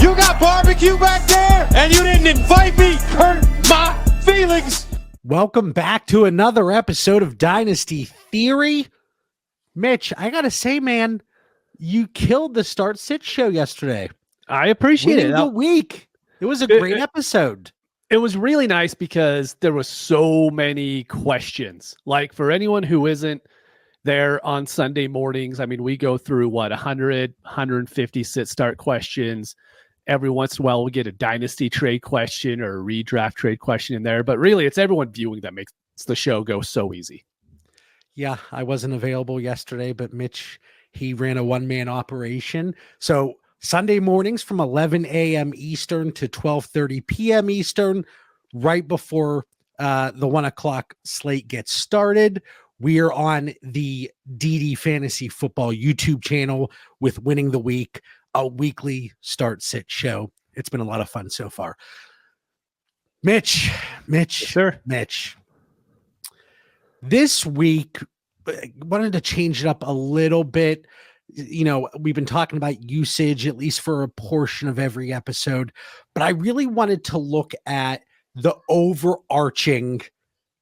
You got barbecue back there, and you didn't invite me. Hurt my feelings. Welcome back to another episode of Dynasty Theory. Mitch, I gotta say, man, you killed the Start Sit show yesterday. I appreciate Winning it. the week. It was a great episode. It was really nice because there was so many questions. Like for anyone who isn't there on Sunday mornings, I mean, we go through 100, 150 sit start questions. Every once in a while, we get a dynasty trade question or a redraft trade question in there. But really, it's everyone viewing that makes the show go so easy. Yeah, I wasn't available yesterday, but Mitch, he ran a one-man operation. So Sunday mornings from 11 a.m. Eastern to 12:30 p.m. Eastern, right before the 1 o'clock slate gets started. We are on the DD Fantasy Football YouTube channel with Winning the Week, a weekly start-sit show. It's been a lot of fun so far. Mitch. Sure. Mitch. This week, I wanted to change it up a little bit. You know, we've been talking about usage, at least for a portion of every episode, but I really wanted to look at the overarching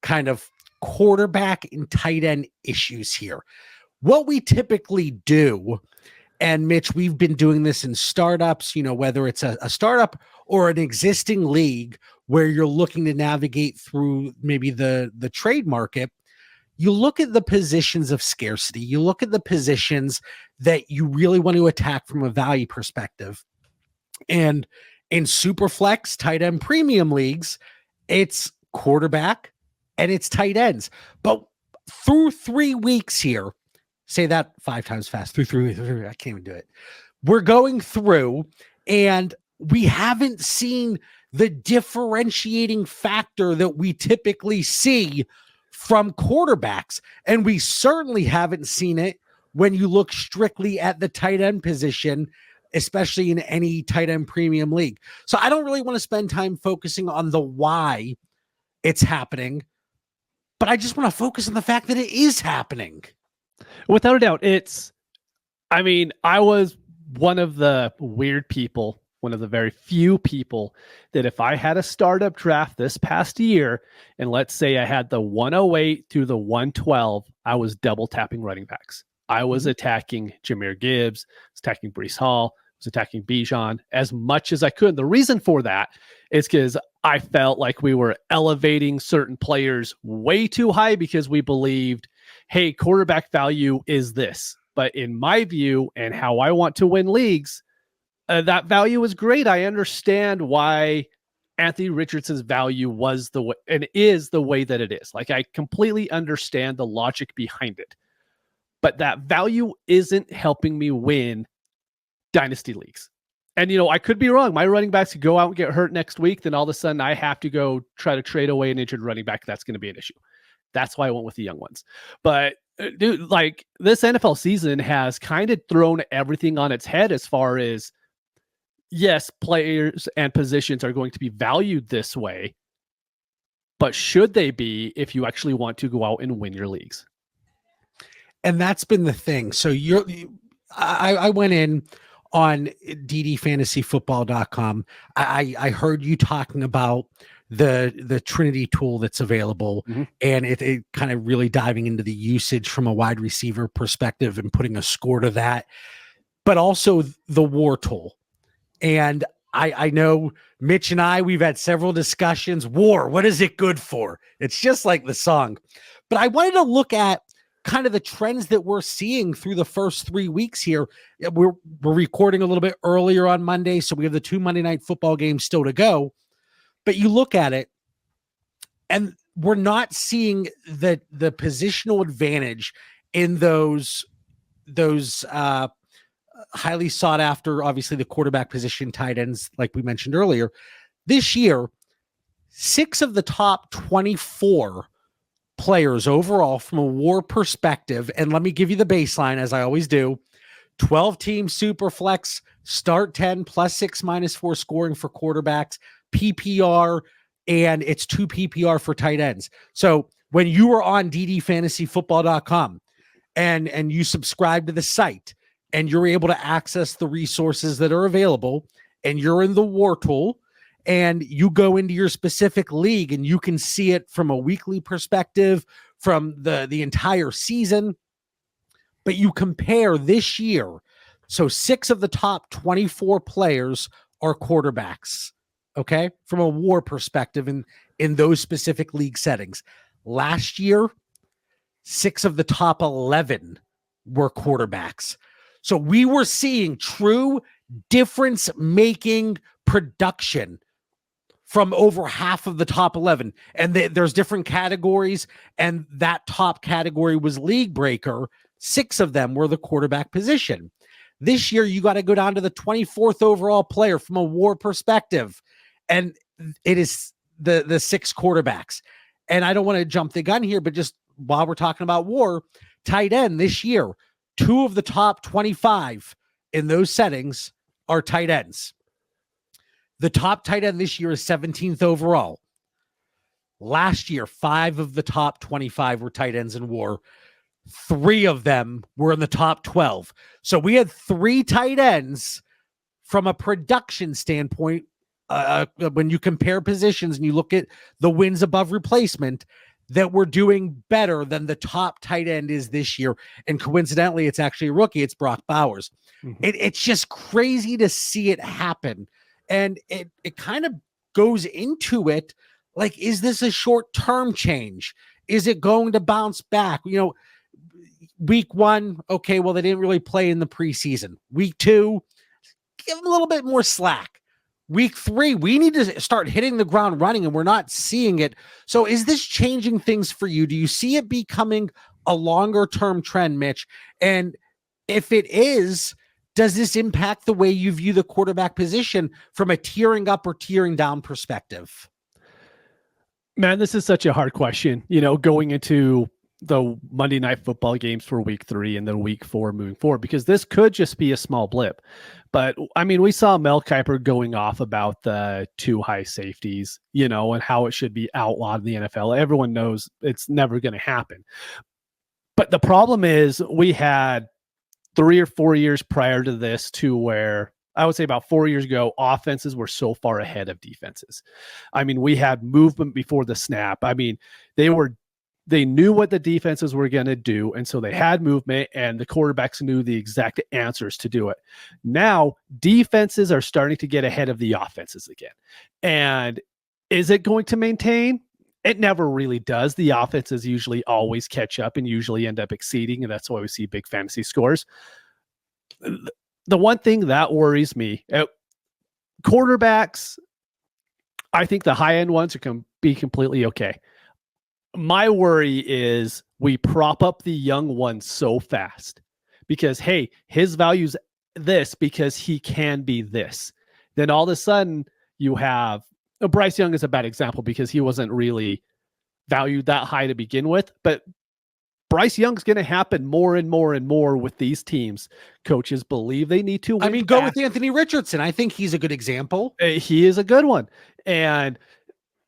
kind of quarterback and tight end issues here. What we typically do, and Mitch, we've been doing this in startups, you know, whether it's a startup or an existing league where you're looking to navigate through maybe the trade market. You look at the positions of scarcity. You look at the positions that you really want to attack from a value perspective. And in Superflex, tight end premium leagues, it's quarterback and it's tight ends. But through 3 weeks here, say that 5 times fast, through 3 weeks, I can't even do it. We're going through and we haven't seen the differentiating factor that we typically see from quarterbacks. And we certainly haven't seen it when you look strictly at the tight end position, especially in any tight end premium league. So I don't really want to spend time focusing on the why it's happening, but I just want to focus on the fact that it is happening. Without a doubt, I was one of the weird people, one of the very few people that if I had a startup draft this past year, and let's say I had the 108 through the 112, I was double tapping running backs. I was attacking Jahmyr Gibbs, attacking Breece Hall, was attacking Bijan as much as I could. The reason for that is because I felt like we were elevating certain players way too high because we believed, hey, quarterback value is this. But in my view and how I want to win leagues, that value is great. I understand why Anthony Richardson's value was the way and is the way that it is. Like, I completely understand the logic behind it, but that value isn't helping me win dynasty leagues. And, you know, I could be wrong. My running backs could go out and get hurt next week. Then all of a sudden I have to go try to trade away an injured running back. That's going to be an issue. That's why I went with the young ones. But dude, like, this NFL season has kind of thrown everything on its head as far as, yes, players and positions are going to be valued this way, but should they be if you actually want to go out and win your leagues? And that's been the thing. So I went in on ddfantasyfootball.com. I heard you talking about the Trinity tool that's available, and it kind of really diving into the usage from a wide receiver perspective and putting a score to that, but also the WAR tool. And I know Mitch and we've had several discussions. WAR, what is it good for? It's just like the song. But I wanted to look at kind of the trends that we're seeing through the first 3 weeks here. We're recording a little bit earlier on Monday, so we have the 2 Monday Night Football games still to go. But you look at it, and we're not seeing the positional advantage in those highly sought after, obviously the quarterback position, tight ends, like we mentioned earlier. This year, 6 of the top 24 players overall from a WAR perspective, and let me give you the baseline as I always do. 12-team Superflex, start 10, +6, -4 scoring for quarterbacks, PPR, and it's 2 PPR for tight ends. So when you are on ddfantasyfootball.com and you subscribe to the site and you're able to access the resources that are available and you're in the war tool and you go into your specific league and you can see it from a weekly perspective, from the entire season, but you compare this year. So 6 of the top 24 players are quarterbacks, okay, from a war perspective in those specific league settings. Last year, 6 of the top 11 were quarterbacks. So we were seeing true difference-making production from over half of the top 11. And there's different categories, and that top category was league breaker. 6 of them were the quarterback position. This year, you got to go down to the 24th overall player from a war perspective, and it is the 6 quarterbacks. And I don't want to jump the gun here, but just while we're talking about war, tight end this year, 2 of the top 25 in those settings are tight ends. The top tight end this year is 17th overall. Last year, 5 of the top 25 were tight ends in war. 3 of them were in the top 12. So we had 3 tight ends from a production standpoint. When you compare positions and you look at the wins above replacement, that we're doing better than the top tight end is this year. And coincidentally, it's actually a rookie. It's Brock Bowers. Mm-hmm. It's just crazy to see it happen. And it kind of goes into it like, is this a short-term change? Is it going to bounce back? You know, week 1, okay, well, they didn't really play in the preseason. Week 2, give them a little bit more slack. Week 3, we need to start hitting the ground running, and we're not seeing it. So is this changing things for you? Do you see it becoming a longer-term trend, Mitch? And if it is, does this impact the way you view the quarterback position from a tiering up or tiering down perspective? Man, this is such a hard question, you know, going into the Monday Night Football games for week 3 and then week 4 moving forward, because this could just be a small blip. But I mean, we saw Mel Kiper going off about the 2 high safeties, you know, and how it should be outlawed in the NFL. Everyone knows it's never going to happen. But the problem is we had 3 or 4 years prior to this to where I would say about 4 years ago, offenses were so far ahead of defenses. I mean, we had movement before the snap. I mean, they knew what the defenses were going to do, and so they had movement, and the quarterbacks knew the exact answers to do it. Now, defenses are starting to get ahead of the offenses again. And is it going to maintain? It never really does. The offenses usually always catch up and usually end up exceeding, and that's why we see big fantasy scores. The one thing that worries me, quarterbacks, I think the high-end ones can be completely okay. My worry is we prop up the young ones so fast because, hey, his value's this because he can be this. Then all of a sudden you have Bryce Young is a bad example because he wasn't really valued that high to begin with, but Bryce Young's going to happen more and more and more with these teams. Coaches believe they need to win. I mean, go with Anthony Richardson. I think he's a good example. He is a good one. And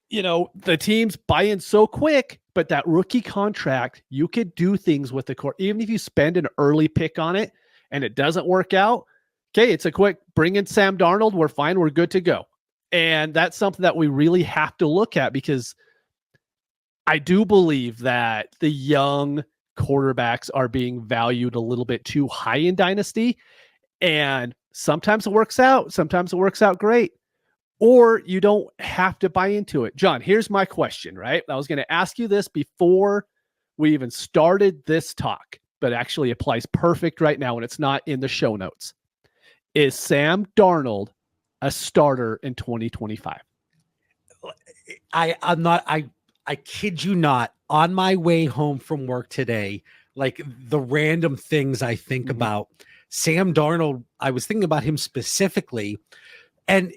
you know, the teams buy in so quick, but that rookie contract, you could do things with the core. Even if you spend an early pick on it and it doesn't work out, okay, it's a quick bring in Sam Darnold. We're fine. We're good to go. And that's something that we really have to look at because I do believe that the young quarterbacks are being valued a little bit too high in Dynasty. And sometimes it works out. Sometimes it works out great. Or you don't have to buy into it. John, here's my question, right? I was going to ask you this before we even started this talk, but it actually applies perfect right now, and it's not in the show notes. Is Sam Darnold a starter in 2025? I kid you not, on my way home from work today, like the random things I think about, Sam Darnold, I was thinking about him specifically, and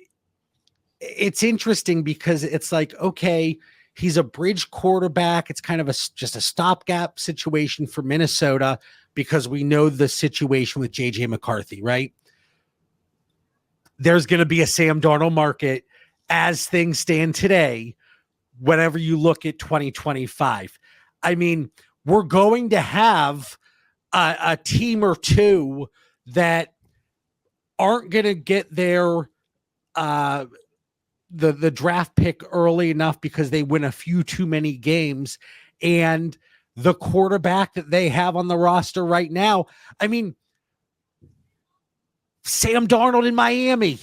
it's interesting because it's like, okay, he's a bridge quarterback. It's kind of just a stopgap situation for Minnesota because we know the situation with JJ McCarthy, right? There's going to be a Sam Darnold market as things stand today, whenever you look at 2025. I mean, we're going to have a team or two that aren't going to get their the draft pick early enough because they win a few too many games, and the quarterback that they have on the roster right now. I mean, Sam Darnold in Miami,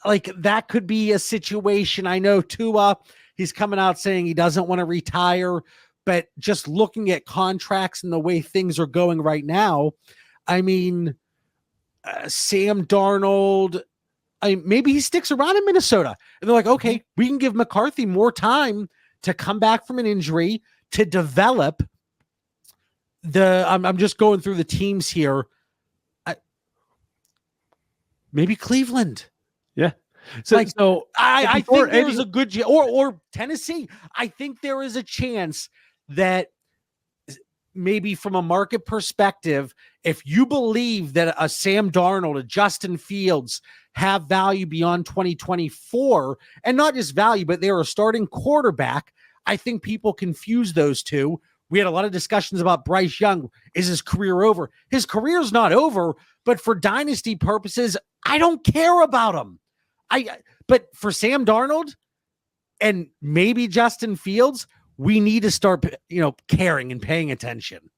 like that could be a situation. I know Tua, he's coming out saying he doesn't want to retire, but just looking at contracts and the way things are going right now, I mean, Sam Darnold, maybe he sticks around in Minnesota and they're like, okay, we can give McCarthy more time to come back from an injury to develop I'm just going through the teams here. Maybe Cleveland. Yeah. So I think there's a good, or Tennessee. I think there is a chance that maybe from a market perspective, if you believe that a Sam Darnold, a Justin Fields have value beyond 2024, and not just value, but they're a starting quarterback, I think people confuse those two. We had a lot of discussions about Bryce Young. Is his career over? His career's not over, but for dynasty purposes, I don't care about him. But for Sam Darnold and maybe Justin Fields, we need to start, caring and paying attention.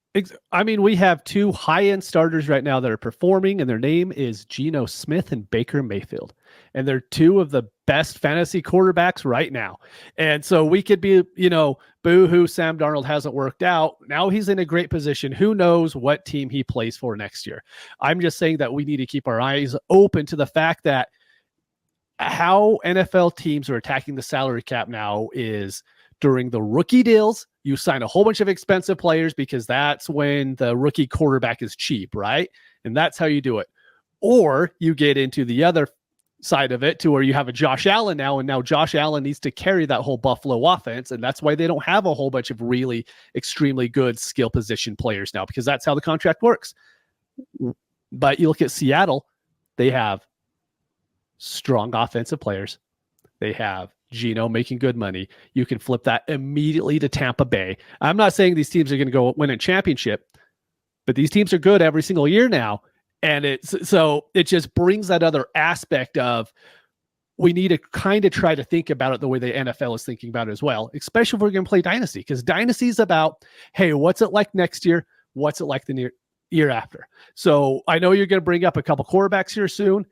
I mean, we have two high-end starters right now that are performing, and their name is Geno Smith and Baker Mayfield. And they're two of the best fantasy quarterbacks right now. And so we could be, boo-hoo, Sam Darnold hasn't worked out. Now he's in a great position. Who knows what team he plays for next year? I'm just saying that we need to keep our eyes open to the fact that how NFL teams are attacking the salary cap now is during the rookie deals, you sign a whole bunch of expensive players because that's when the rookie quarterback is cheap, right? And that's how you do it. Or you get into the other side of it to where you have a Josh Allen now, and now Josh Allen needs to carry that whole Buffalo offense, and that's why they don't have a whole bunch of really extremely good skill position players now, because that's how the contract works. But you look at Seattle, they have strong offensive players. They have Geno making good money. You can flip that immediately to Tampa Bay. I'm not saying these teams are going to go win a championship, but these teams are good every single year now. And it just brings that other aspect of we need to kind of try to think about it the way the NFL is thinking about it as well, especially if we're going to play Dynasty, because Dynasty is about, hey, what's it like next year? What's it like the year after? So I know you're going to bring up a couple quarterbacks here soon.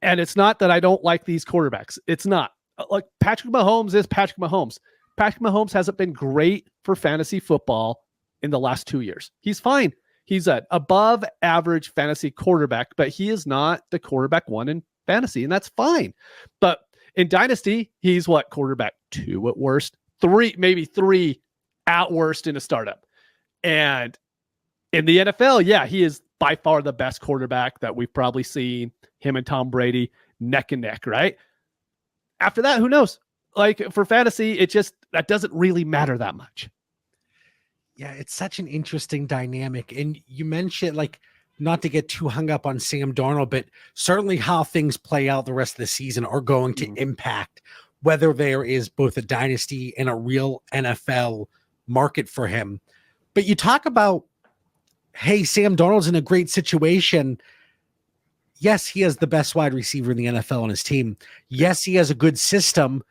And it's not that I don't like these quarterbacks. It's not. Like Patrick Mahomes is Patrick Mahomes. Patrick Mahomes hasn't been great for fantasy football in the last 2 years. He's fine. He's an above average fantasy quarterback, but he is not the quarterback one in fantasy, and that's fine. But in Dynasty, he's what, quarterback 2 at worst, 3, maybe 3 at worst in a startup. And in the NFL, yeah, he is by far the best quarterback that we've probably seen, him and Tom Brady neck and neck, right? After that, who knows? Like for fantasy, that doesn't really matter that much. Yeah, it's such an interesting dynamic. And you mentioned, like, not to get too hung up on Sam Darnold, but certainly how things play out the rest of the season are going to impact whether there is both a dynasty and a real NFL market for him. But you talk about, hey, Sam Darnold's in a great situation. Yes, he has the best wide receiver in the NFL on his team. Yes, he has a good system,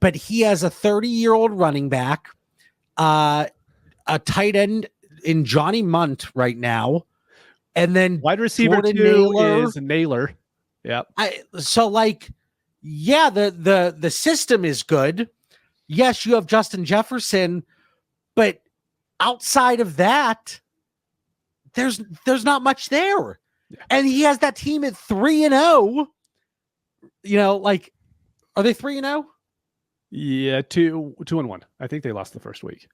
but he has a 30-year-old running back, a tight end in Johnny Munt right now, and then wide receiver Jordan 2 is Naylor. Yep. The system is good. Yes, you have Justin Jefferson, but outside of that, there's not much there. Yeah. And he has that team at 3-0. Are they 3-0? Yeah, 2-1. I think they lost the first week.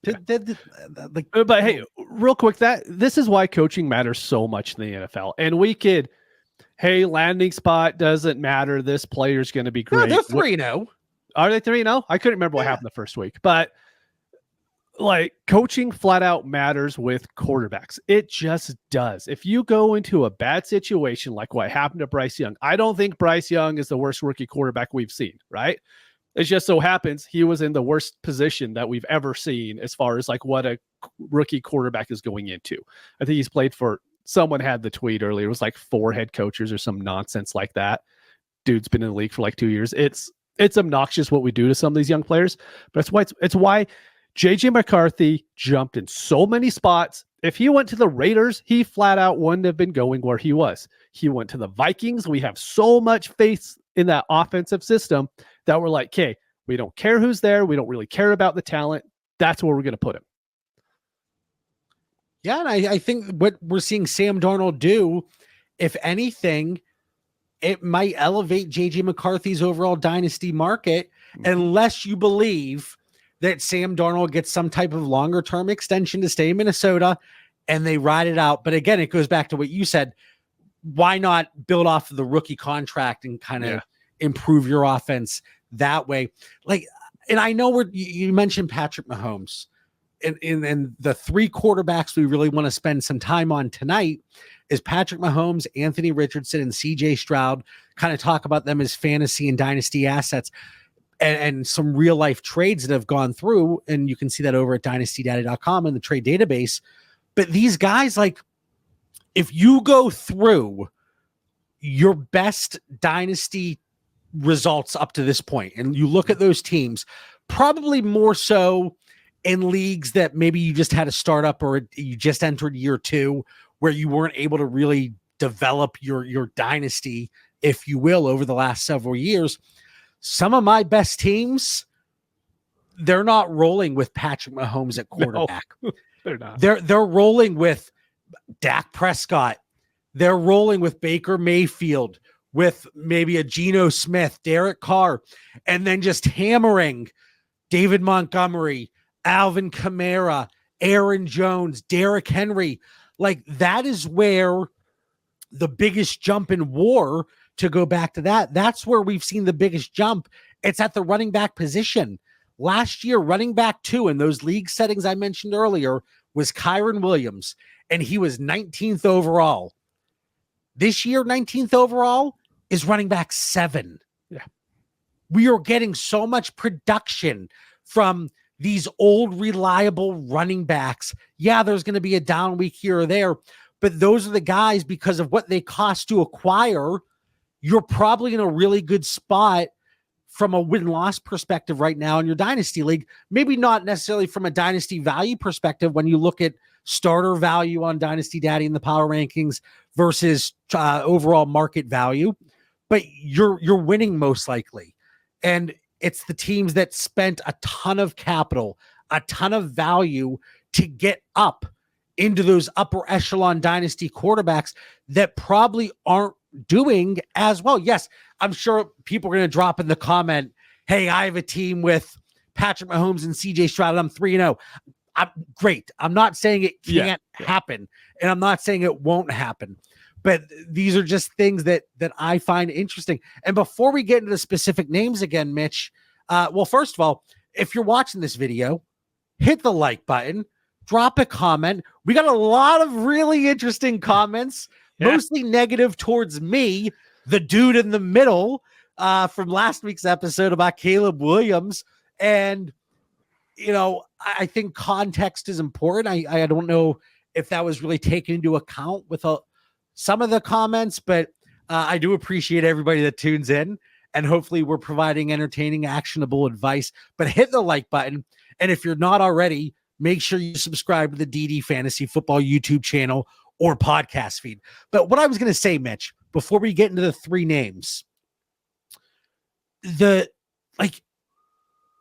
Yeah. But hey, real quick, this is why coaching matters so much in the NFL. And we could, hey, landing spot doesn't matter. This player's going to be great. No, they're 3-0. Are they 3-0? I couldn't remember what happened the first week, but like coaching flat out matters with quarterbacks. It just does. If you go into a bad situation like what happened to Bryce Young, I don't think Bryce Young is the worst rookie quarterback we've seen, right? It just so happens he was in the worst position that we've ever seen as far as like what a rookie quarterback is going into. I think he's played for, someone had the tweet earlier, it was like 4 head coaches or some nonsense like that. dude's been in the league for like 2 years. It's obnoxious what we do to some of these young players, but it's why JJ McCarthy jumped in so many spots. If he went to the Raiders, he flat out wouldn't have been going where he was. He went to the Vikings. We have so much faith in that offensive system that we're like, okay, we don't care who's there. We don't really care about the talent. That's where we're going to put him. Yeah, and I think what we're seeing Sam Darnold do, if anything, it might elevate JJ McCarthy's overall dynasty market, unless you believe that Sam Darnold gets some type of longer term extension to stay in Minnesota and they ride it out. But again, it goes back to what you said. Why not build off of the rookie contract and kind of improve your offense that way? Like, and I know you mentioned Patrick Mahomes. And the three quarterbacks we really want to spend some time on tonight is Patrick Mahomes, Anthony Richardson, and CJ Stroud. Kind of talk about them as fantasy and dynasty assets and some real life trades that have gone through. And you can see that over at dynastydaddy.com in the trade database. But these guys, like, if you go through your best dynasty results up to this point and you look at those teams, probably more so in leagues that maybe you just had a startup or you just entered year 2 where you weren't able to really develop your dynasty, if you will, over the last several years. Some of my best teams, they're not rolling with Patrick Mahomes at quarterback. No, they're not. They're rolling with Dak Prescott. They're rolling with Baker Mayfield, with maybe a Geno Smith, Derek Carr, and then just hammering David Montgomery, Alvin Kamara, Aaron Jones, Derrick Henry. Like, that is where the biggest jump in WAR, to go back to that's where we've seen the biggest jump. It's at the running back position. Last year, running back 2 in those league settings I mentioned earlier was Kyron Williams, and he was 19th overall. This year, 19th overall is running back 7. Yeah. We are getting so much production from these old, reliable running backs. Yeah, there's going to be a down week here or there, but those are the guys, because of what they cost to acquire, you're probably in a really good spot from a win-loss perspective right now in your dynasty league. Maybe not necessarily from a dynasty value perspective when you look at starter value on Dynasty Daddy in the power rankings versus overall market value, but you're winning most likely. And it's the teams that spent a ton of capital, a ton of value to get up into those upper echelon dynasty quarterbacks that probably aren't doing as well. Yes, I'm sure people are going to drop in the comment, hey, I have a team with Patrick Mahomes and CJ Stroud, and I'm 3-0. I'm great. I'm not saying it can't happen, and I'm not saying it won't happen. But these are just things that I find interesting. And before we get into the specific names again, Mitch, well, first of all, if you're watching this video, hit the like button, drop a comment. We got a lot of really interesting comments, mostly negative towards me, the dude in the middle, from last week's episode about Caleb Williams. And, you know, I think context is important. I don't know if that was really taken into account with some of the comments, but I do appreciate everybody that tunes in, and hopefully we're providing entertaining, actionable advice. But hit the like button, and if you're not already, make sure you subscribe to the DD Fantasy Football YouTube channel or podcast feed. But what I was going to say, Mitch, before we get into the 3 names,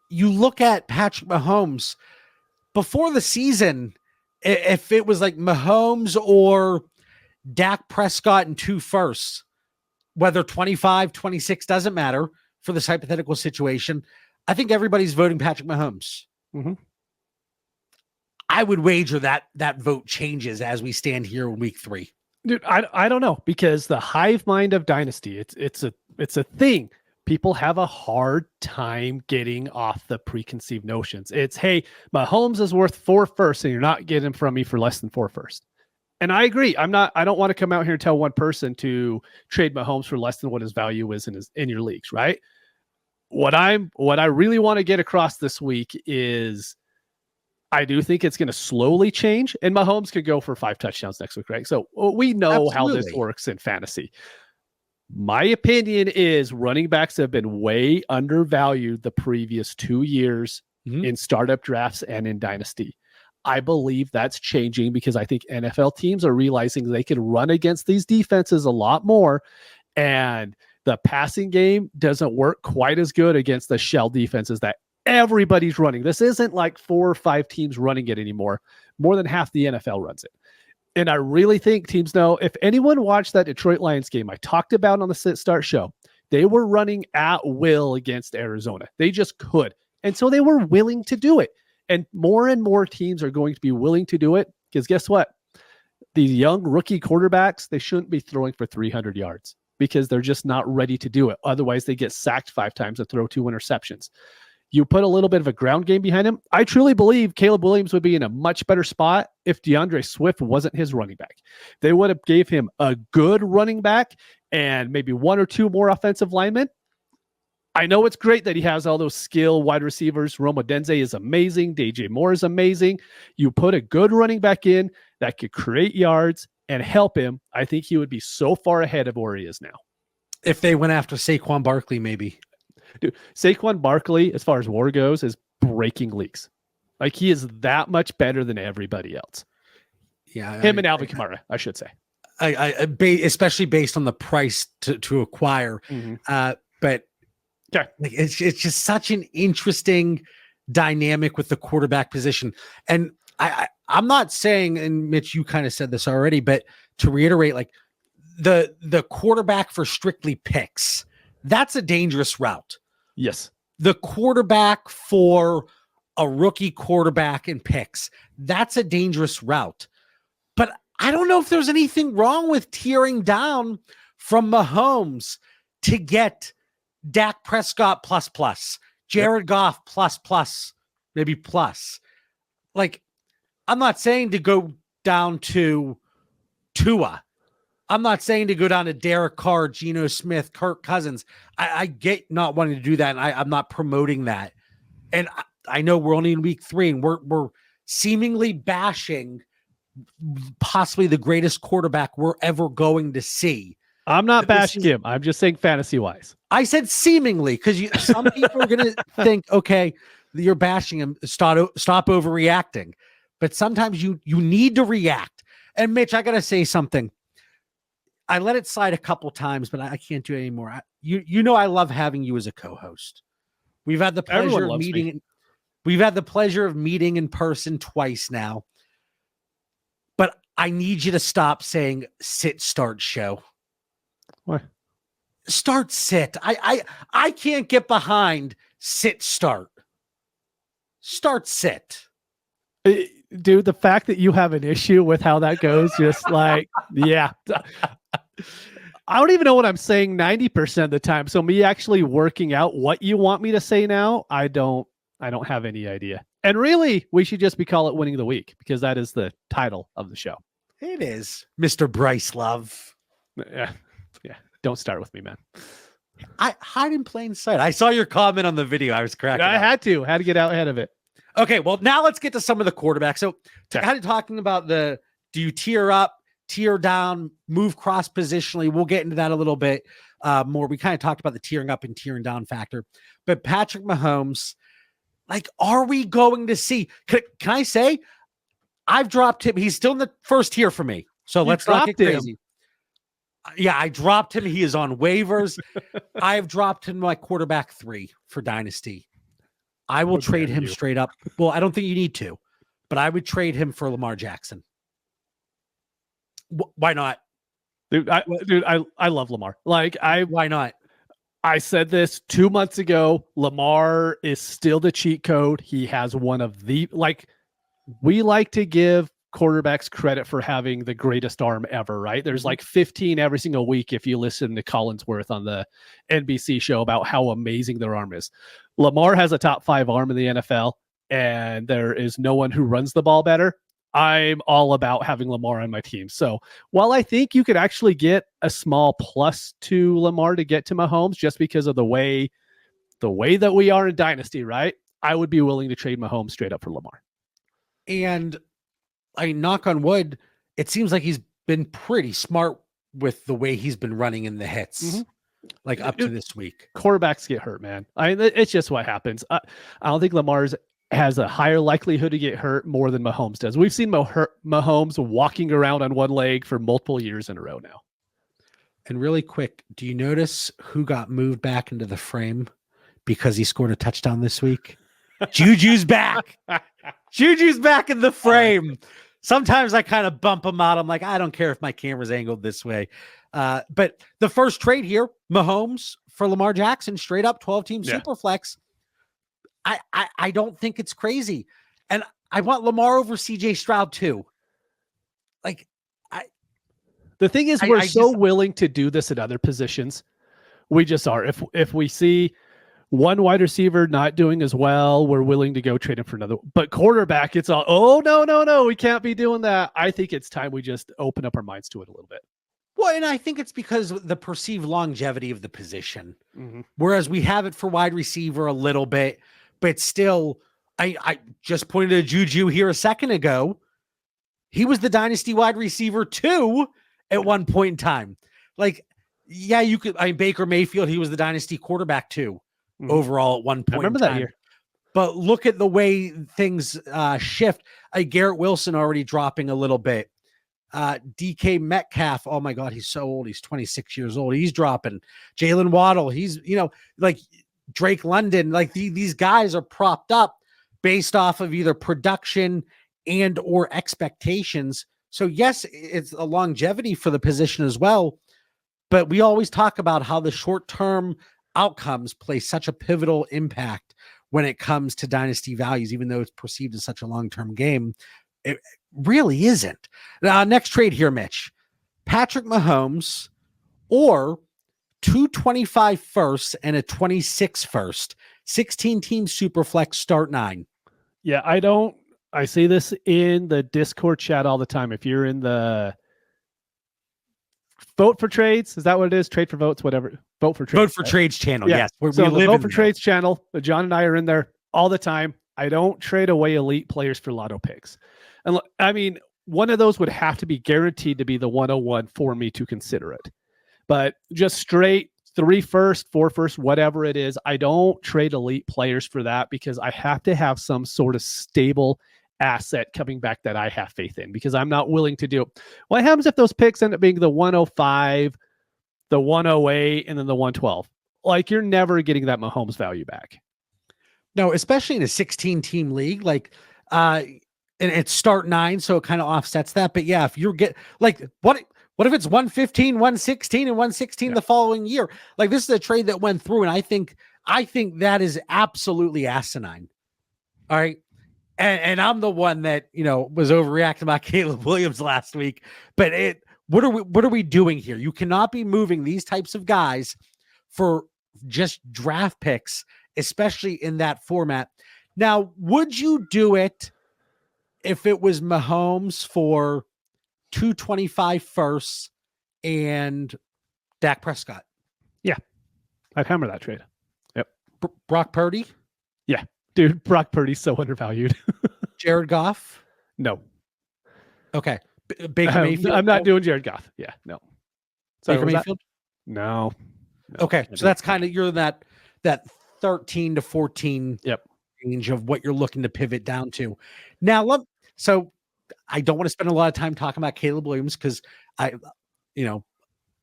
you look at Patrick Mahomes before the season, if it was like Mahomes or Dak Prescott in 2 firsts, whether 25, 26, doesn't matter for this hypothetical situation, I think everybody's voting Patrick Mahomes. Mm-hmm. I would wager that vote changes as we stand here in week 3. Dude, I don't know, because the hive mind of dynasty, it's a thing. People have a hard time getting off the preconceived notions. It's, hey, Mahomes is worth 4 firsts, and you're not getting him from me for less than 4 firsts. And I agree. I don't want to come out here and tell one person to trade Mahomes for less than what his value is in your leagues, right? What I really want to get across this week is I do think it's going to slowly change, and Mahomes could go for 5 touchdowns next week, right? So we know how this works in fantasy. My opinion is running backs have been way undervalued the previous 2 years in startup drafts and in Dynasty. I believe that's changing because I think NFL teams are realizing they can run against these defenses a lot more, and the passing game doesn't work quite as good against the shell defenses that everybody's running. This isn't like 4 or 5 teams running it anymore. More than half the NFL runs it. And I really think teams know, if anyone watched that Detroit Lions game I talked about on the Sit Start show, they were running at will against Arizona. They just could. And so they were willing to do it. And more teams are going to be willing to do it because guess what? These young rookie quarterbacks, they shouldn't be throwing for 300 yards because they're just not ready to do it. Otherwise, they get sacked 5 times and throw 2 interceptions. You put a little bit of a ground game behind him. I truly believe Caleb Williams would be in a much better spot if DeAndre Swift wasn't his running back. They would have gave him a good running back and maybe 1 or 2 more offensive linemen. I know it's great that he has all those skill wide receivers. Roma Denze is amazing. DJ Moore is amazing. You put a good running back in that could create yards and help him. I think he would be so far ahead of where he is now. If they went after Saquon Barkley, maybe. Dude, Saquon Barkley, as far as war goes, is breaking leagues. Like, he is that much better than everybody else. Yeah, Him and Alvin Kamara, I should say. Especially based on the price to acquire. But okay, like, it's just such an interesting dynamic with the quarterback position. And I'm not saying, and Mitch, you kind of said this already, but to reiterate, like the quarterback for strictly picks, that's a dangerous route. Yes. The quarterback for a rookie quarterback in picks, that's a dangerous route. But I don't know if there's anything wrong with tearing down from Mahomes to get Dak Prescott plus, Jared Goff plus, maybe plus. Like, I'm not saying to go down to Tua. I'm not saying to go down to Derek Carr, Geno Smith, Kirk Cousins. I get not wanting to do that, and I'm not promoting that. And I know we're only in week 3, and we're seemingly bashing possibly the greatest quarterback we're ever going to see. I'm not bashing him. I'm just saying fantasy-wise. I said seemingly because some people are going to think, okay, you're bashing him. Stop overreacting. But sometimes you need to react. And Mitch, I got to say something. I let it slide a couple times, but I can't do it anymore. You know I love having you as a co-host. We've had the pleasure of meeting. We've had the pleasure of meeting in person twice now. But I need you to stop saying sit, start, show. Why? Start, sit. I can't get behind sit, start. Start, sit. Dude, the fact that you have an issue with how that goes, just like, yeah. I don't even know what I'm saying 90% of the time. So me actually working out what you want me to say now, I don't have any idea. And really, we should just call it winning the week because that is the title of the show. It is, Mr. Bryce Love. Yeah. Don't start with me, man. I hide in plain sight. I saw your comment on the video. I was cracking up. Had to get out ahead of it. Okay, well, now let's get to some of the quarterbacks. So kind of talking about do you tier up, tier down, move cross positionally? We'll get into that a little bit more. We kind of talked about the tearing up and tearing down factor. But Patrick Mahomes, like, are we going to see? Can I say I've dropped him? He's still in the first tier for me. So let's not get crazy. Yeah, I dropped him. He is on waivers. I've dropped him my quarterback 3 for Dynasty. I will trade him straight up. Well, I don't think you need to, but I would trade him for Lamar Jackson. Why not? Dude, I love Lamar. Why not? I said this 2 months ago. Lamar is still the cheat code. He has one of the, we like to give quarterbacks credit for having the greatest arm ever, right? There's like 15 every single week if you listen to Collinsworth on the NBC show about how amazing their arm is. Lamar has a top 5 arm in the NFL, and there is no one who runs the ball better. I'm all about having Lamar on my team. So while I think you could actually get a small plus to Lamar to get to Mahomes just because of the way that we are in Dynasty, right? I would be willing to trade Mahomes straight up for Lamar. And I knock on wood, it seems like he's been pretty smart with the way he's been running in the hits, like up to this week. Quarterbacks get hurt, man. It's just what happens. I don't think Lamar's has a higher likelihood to get hurt more than Mahomes does. We've seen Mahomes walking around on one leg for multiple years in a row now. And really quick, do you notice who got moved back into the frame because he scored a touchdown this week? Juju's back. Juju's back in the frame. Sometimes I kind of bump him out. I'm like, I don't care if my camera's angled this way. But the first trade here, Mahomes for Lamar Jackson, straight up 12-team Superflex. I don't think it's crazy. And I want Lamar over CJ Stroud too. Like, the thing is, we're so willing to do this at other positions. We just are. If we see one wide receiver not doing as well, we're willing to go trade him for another. But quarterback, it's all, oh, no, we can't be doing that. I think it's time we just open up our minds to it a little bit. Well, and I think it's because of the perceived longevity of the position. Whereas we have it for wide receiver a little bit, but still, I just pointed to Juju here a second ago. He was the dynasty wide receiver too at one point in time. Like, yeah, you could, Baker Mayfield, he was the dynasty quarterback too overall at one point. I remember that year. But look at the way things shift. Garrett Wilson already dropping a little bit. DK Metcalf, oh my God, he's so old. He's 26 years old. He's dropping. Jalen Waddle, he's, like Drake London, like these guys are propped up based off of either production and or expectations. So yes, it's a longevity for the position as well. But we always talk about how the short-term outcomes play such a pivotal impact when it comes to dynasty values, even though it's perceived as such a long-term game. It really isn't. Next trade here, Mitch. Patrick Mahomes or 225 firsts and a 26 first. 16-team Superflex start 9. Yeah, I see this in the Discord chat all the time. If you're in the Vote for Trades, is that what it is? Trade for Votes, whatever. Vote for Trades. Vote for Trades channel, yes. So the Vote for Trades channel, John and I are in there all the time. I don't trade away elite players for lotto picks. And I mean, one of those would have to be guaranteed to be the 101 for me to consider it. But just straight 3 first, 4 first, whatever it is, I don't trade elite players for that because I have to have some sort of stable asset coming back that I have faith in, because I'm not willing to do. What happens if those picks end up being the 105, the 108, and then the 112? Like, you're never getting that Mahomes value back. No, especially in a 16-team league, like, and it's start 9, so it kind of offsets that. But yeah, if you're like, what if it's 115, 116, and 116 the following year? Like, this is a trade that went through, and I think that is absolutely asinine. All right. And I'm the one that, was overreacting about Caleb Williams last week. But what are we doing here? You cannot be moving these types of guys for just draft picks, especially in that format. Now, would you do it if it was Mahomes for 225 firsts and Dak Prescott? Yeah, I'd hammer that trade. Yep. Brock Purdy? Yeah. Dude, Brock Purdy's so undervalued. Jared Goff? No. Okay. Baker Mayfield? I'm not doing Jared Goff. Yeah, no. Baker Mayfield? No. Okay, so that's kind of, you're that 13 to 14 range of what you're looking to pivot down to. Now, so I don't want to spend a lot of time talking about Caleb Williams because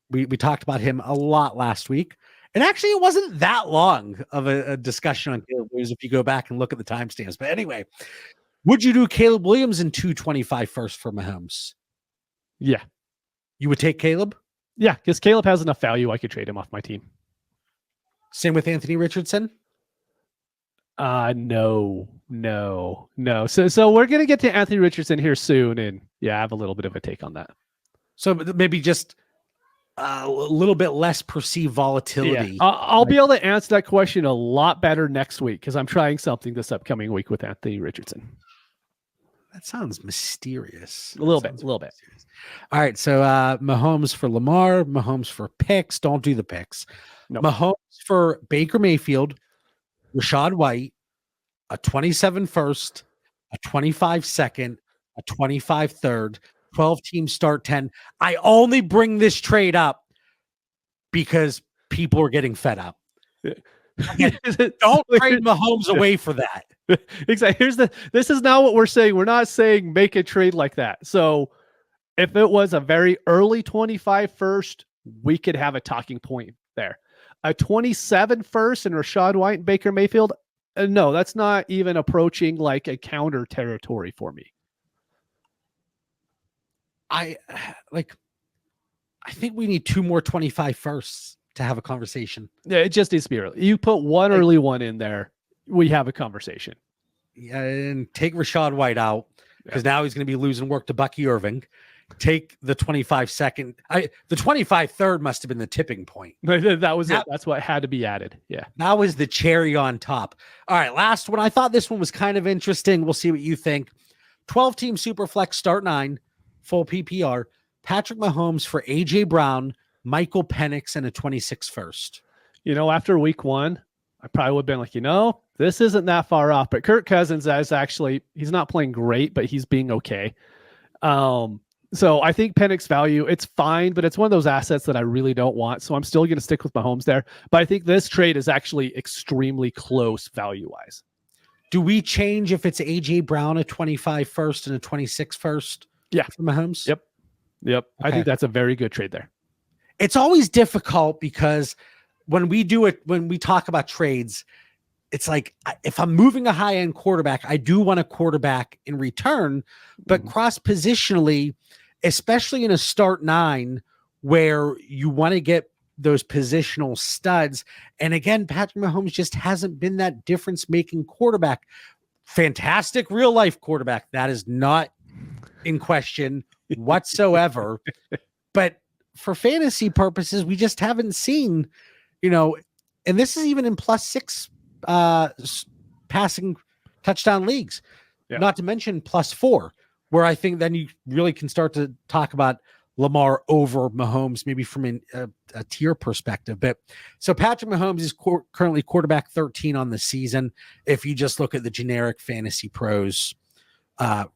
we talked about him a lot last week. And actually, it wasn't that long of a discussion on Caleb Williams if you go back and look at the timestamps. But anyway, would you do Caleb Williams in 225 first for Mahomes? Yeah. You would take Caleb? Yeah, because Caleb has enough value. I could trade him off my team. Same with Anthony Richardson? No. So we're going to get to Anthony Richardson here soon. And yeah, I have a little bit of a take on that. So maybe just a little bit less perceived volatility. Yeah. I'll be able to answer that question a lot better next week because I'm trying something this upcoming week with Anthony Richardson. That sounds mysterious. A little bit. All right. So Mahomes for Lamar, Mahomes for picks. Don't do the picks. Nope. Mahomes for Baker Mayfield, Rashad White, a 27 first, a 25 second, a 25 third, 12 teams start 10. I only bring this trade up because people are getting fed up. Again, don't trade Mahomes away for that. Exactly. This is not what we're saying. We're not saying make a trade like that. So if it was a very early 25 first, we could have a talking point there. A 27 first and Rachaad White and Baker Mayfield, no, that's not even approaching like a counter territory for me. I think we need 2 more 25 firsts to have a conversation. Yeah, it just needs to be early. You put one early one in there, we have a conversation. Yeah, and take Rachaad White out because now he's going to be losing work to Bucky Irving. Take the 25 second. The 25 third must have been the tipping point. That was it. That's what had to be added. Yeah. That was the cherry on top. All right, last one. I thought this one was kind of interesting. We'll see what you think. 12-team Superflex start 9, full PPR. Patrick Mahomes for A.J. Brown, Michael Penix, and a 26 first. After week 1, I probably would have been like, this isn't that far off. But Kirk Cousins he's not playing great, but he's being okay. So I think Penix value, it's fine, but it's one of those assets that I really don't want. So I'm still going to stick with Mahomes there. But I think this trade is actually extremely close value-wise. Do we change if it's A.J. Brown, a 25 first and a 26 first? Yeah. For Mahomes? Yep. Okay. I think that's a very good trade there. It's always difficult because when we talk about trades, it's like if I'm moving a high-end quarterback, I do want a quarterback in return, but cross-positionally, especially in a start 9 where you want to get those positional studs. And again, Patrick Mahomes just hasn't been that difference-making quarterback. Fantastic real-life quarterback. That is not in question whatsoever. But for fantasy purposes, we just haven't seen, and this is even in +6 passing touchdown leagues, not to mention +4, where I think then you really can start to talk about Lamar over Mahomes, maybe from a tier perspective. But so Patrick Mahomes is currently quarterback 13 on the season. If you just look at the generic Fantasy Pros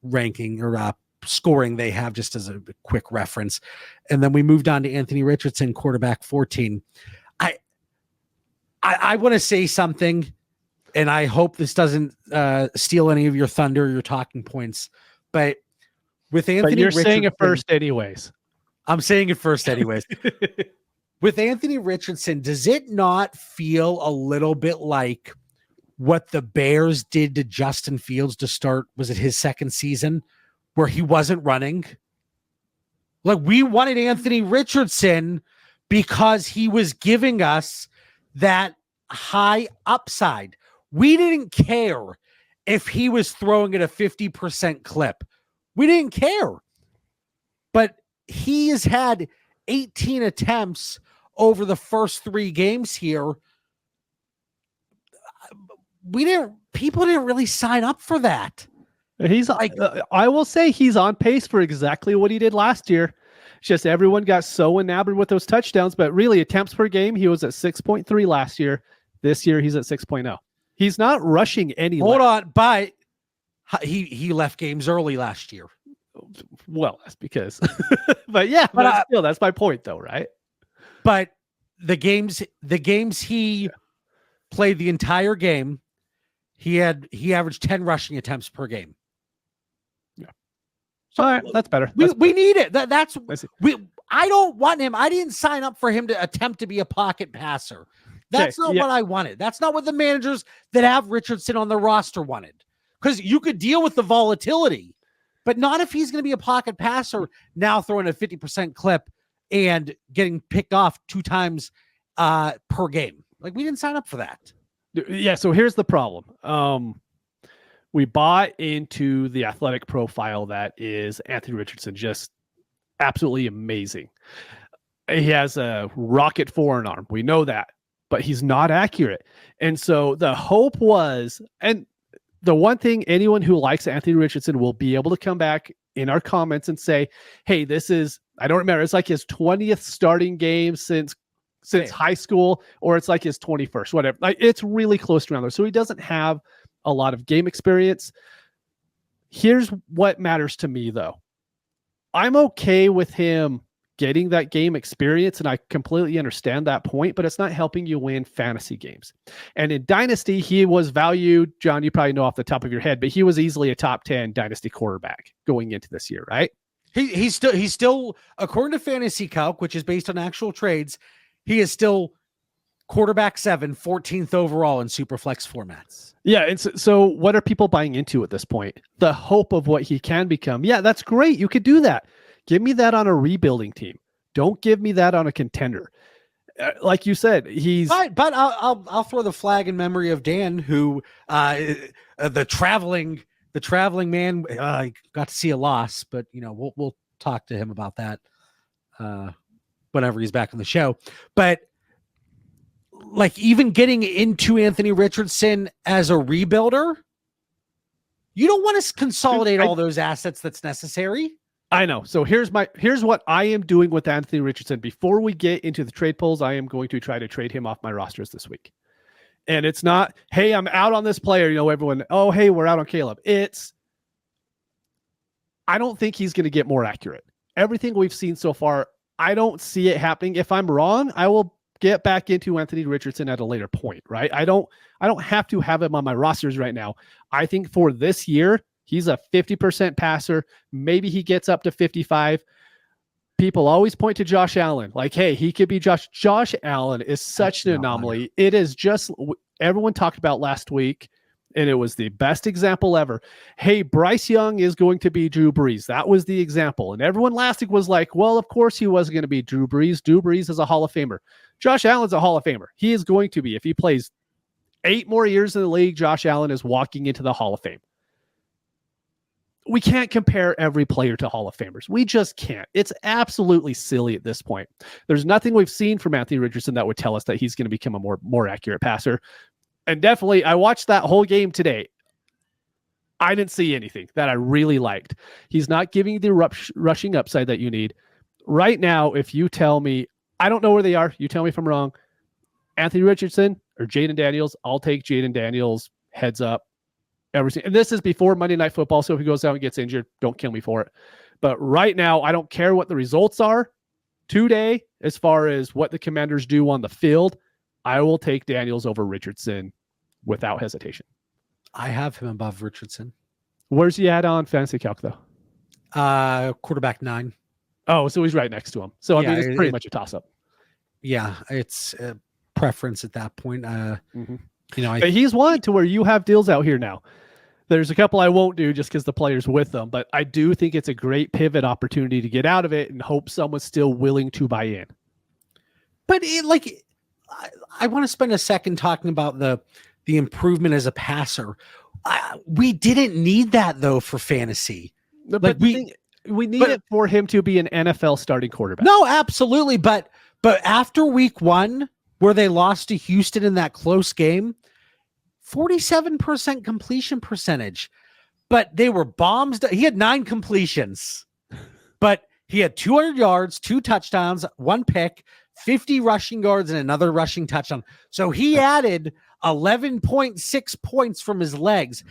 ranking or scoring they have, just as a quick reference. And then we moved on to Anthony Richardson, quarterback 14. I want to say something, and I hope this doesn't steal any of your thunder, your talking points. But with Anthony, you're saying it first, anyways. I'm saying it first, anyways. With Anthony Richardson, does it not feel a little bit like what the Bears did to Justin Fields to start? Was it his second season where he wasn't running? Like, we wanted Anthony Richardson because he was giving us that high upside. We didn't care if he was throwing at a 50% clip. We didn't care. But he has had 18 attempts over the first 3 games here. People didn't really sign up for that. He's like, I will say he's on pace for exactly what he did last year. It's just everyone got so enamored with those touchdowns, but really attempts per game, he was at 6.3 last year. This year, he's at 6.0. He's not rushing any. Hold on, but he left games early last year. Well, that's because, but yeah, but still, that's my point, though, right? But the games he played the entire game, he averaged 10 rushing attempts per game. Yeah. So all right, that's better. We need it. I don't want him. I didn't sign up for him to attempt to be a pocket passer. That's not what I wanted. That's not what the managers that have Richardson on the roster wanted. Because you could deal with the volatility, but not if he's going to be a pocket passer now throwing a 50% clip and getting picked off 2 times per game. Like, we didn't sign up for that. Yeah, so here's the problem. We bought into the athletic profile that is Anthony Richardson, just absolutely amazing. He has a rocket forearm. We know that, but he's not accurate. And so the hope was, and the one thing anyone who likes Anthony Richardson will be able to come back in our comments and say, hey, this is, I don't remember, it's like his 20th starting game since high school, or it's like his 21st, whatever. Like, it's really close to around there. So he doesn't have a lot of game experience. Here's what matters to me, though. I'm okay with him getting that game experience, and I completely understand that point, but it's not helping you win fantasy games. And in Dynasty, he was valued, John, you probably know off the top of your head, but he was easily a top 10 Dynasty quarterback going into this year, right? He's still, according to Fantasy Calc, which is based on actual trades, he is still quarterback 7, 14th overall in Superflex formats. Yeah, and so what are people buying into at this point? The hope of what he can become. Yeah, that's great. You could do that. Give me that on a rebuilding team. Don't give me that on a contender. Like you said, he's. But I'll throw the flag in memory of Dan, who the traveling man. Got to see a loss, but we'll talk to him about that whenever he's back on the show. But like, even getting into Anthony Richardson as a rebuilder, you don't want to consolidate all those assets that's necessary. I know. So here's what I am doing with Anthony Richardson. Before we get into the trade polls, I am going to try to trade him off my rosters this week. And it's not, hey, I'm out on this player. Everyone, oh, hey, we're out on Caleb. I don't think he's going to get more accurate. Everything we've seen so far, I don't see it happening. If I'm wrong, I will get back into Anthony Richardson at a later point, right? I don't have to have him on my rosters right now. I think for this year, he's a 50% passer. Maybe he gets up to 55. People always point to Josh Allen. Like, hey, he could be Josh. Josh Allen is such an anomaly. It is just, everyone talked about last week, and it was the best example ever. Hey, Bryce Young is going to be Drew Brees. That was the example. And everyone last week was like, well, of course he wasn't going to be Drew Brees. Drew Brees is a Hall of Famer. Josh Allen's a Hall of Famer. He is going to be. If he plays 8 more years in the league, Josh Allen is walking into the Hall of Fame. We can't compare every player to Hall of Famers. We just can't. It's absolutely silly at this point. There's nothing we've seen from Anthony Richardson that would tell us that he's going to become a more accurate passer. And definitely, I watched that whole game today. I didn't see anything that I really liked. He's not giving you the rushing upside that you need. Right now, if you tell me, I don't know where they are, you tell me if I'm wrong, Anthony Richardson or Jaden Daniels, I'll take Jaden Daniels, heads up. Everything. And this is before Monday Night Football, so if he goes out and gets injured, don't kill me for it. But right now, I don't care what the results are today as far as what the Commanders do on the field. I will take Daniels over Richardson without hesitation. I have him above Richardson. Where's he at on Fantasy Calc, though? Quarterback 9. Oh, so he's right next to him. So, I mean, it's pretty much a toss-up. Yeah, it's a preference at that point. But he's one to where you have deals out here now. There's a couple I won't do just because the player's with them, but I do think it's a great pivot opportunity to get out of it and hope someone's still willing to buy in. But I want to spend a second talking about the improvement as a passer. We didn't need that though for fantasy. But we need it for him to be an NFL starting quarterback. No, absolutely. But after week 1, where they lost to Houston in that close game, 47% completion percentage, but they were bombs. He had 9 completions, but he had 200 yards, 2 touchdowns, 1 pick, 50 rushing yards, and another rushing touchdown. So he added 11.6 points from his legs.